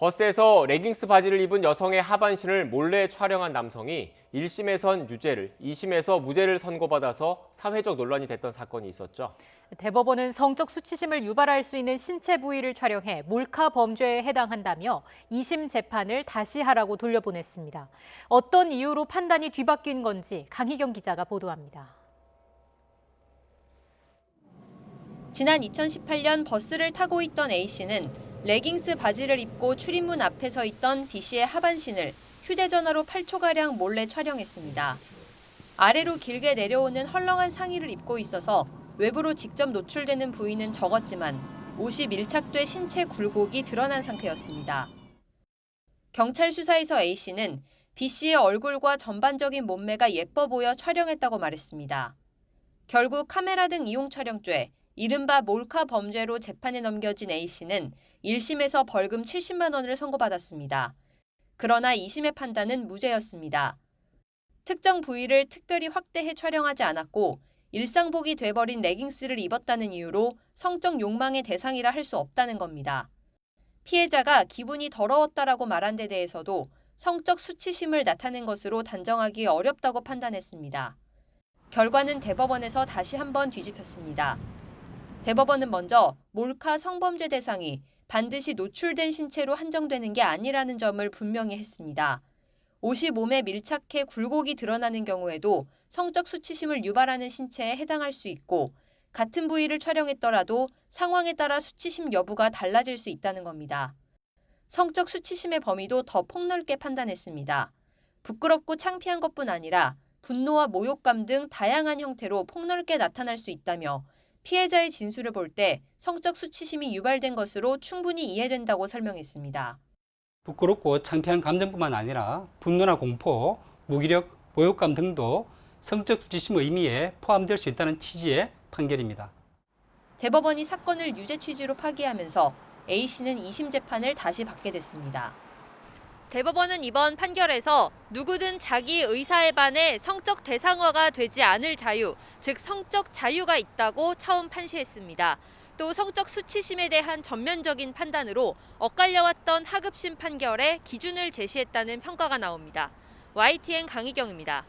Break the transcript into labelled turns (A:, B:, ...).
A: 버스에서 레깅스 바지를 입은 여성의 하반신을 몰래 촬영한 남성이 1심에선 유죄를, 2심에서 무죄를 선고받아서 사회적 논란이 됐던 사건이 있었죠.
B: 대법원은 성적 수치심을 유발할 수 있는 신체 부위를 촬영해 몰카 범죄에 해당한다며 2심 재판을 다시 하라고 돌려보냈습니다. 어떤 이유로 판단이 뒤바뀐 건지 강희경 기자가 보도합니다.
C: 지난 2018년 버스를 타고 있던 A씨는 레깅스 바지를 입고 출입문 앞에 서 있던 B씨의 하반신을 휴대전화로 8초가량 몰래 촬영했습니다. 아래로 길게 내려오는 헐렁한 상의를 입고 있어서 외부로 직접 노출되는 부위는 적었지만 옷이 밀착돼 신체 굴곡이 드러난 상태였습니다. 경찰 수사에서 A씨는 B씨의 얼굴과 전반적인 몸매가 예뻐 보여 촬영했다고 말했습니다. 결국 카메라 등 이용 촬영죄, 이른바 몰카 범죄로 재판에 넘겨진 A씨는 1심에서 벌금 70만 원을 선고받았습니다. 그러나 2심의 판단은 무죄였습니다. 특정 부위를 특별히 확대해 촬영하지 않았고 일상복이 돼버린 레깅스를 입었다는 이유로 성적 욕망의 대상이라 할 수 없다는 겁니다. 피해자가 기분이 더러웠다라고 말한 데 대해서도 성적 수치심을 나타낸 것으로 단정하기 어렵다고 판단했습니다. 결과는 대법원에서 다시 한번 뒤집혔습니다. 대법원은 먼저 몰카 성범죄 대상이 반드시 노출된 신체로 한정되는 게 아니라는 점을 분명히 했습니다. 옷이 몸에 밀착해 굴곡이 드러나는 경우에도 성적 수치심을 유발하는 신체에 해당할 수 있고 같은 부위를 촬영했더라도 상황에 따라 수치심 여부가 달라질 수 있다는 겁니다. 성적 수치심의 범위도 더 폭넓게 판단했습니다. 부끄럽고 창피한 것뿐 아니라 분노와 모욕감 등 다양한 형태로 폭넓게 나타날 수 있다며 피해자의 진술을 볼 때 성적 수치심이 유발된 것으로 충분히 이해된다고 설명했습니다.
D: 부끄럽고 창피한 감정뿐만 아니라 분노나 공포, 무기력, 모욕감 등도 성적 수치심 의미에 포함될 수 있다는 취지의 판결입니다.
C: 대법원이 사건을 유죄 취지로 파기하면서 A씨는 2심 재판을 다시 받게 됐습니다. 대법원은 이번 판결에서 누구든 자기 의사에 반해 성적 대상화가 되지 않을 자유, 즉 성적 자유가 있다고 처음 판시했습니다. 또 성적 수치심에 대한 전면적인 판단으로 엇갈려왔던 하급심 판결에 기준을 제시했다는 평가가 나옵니다. YTN 강희경입니다.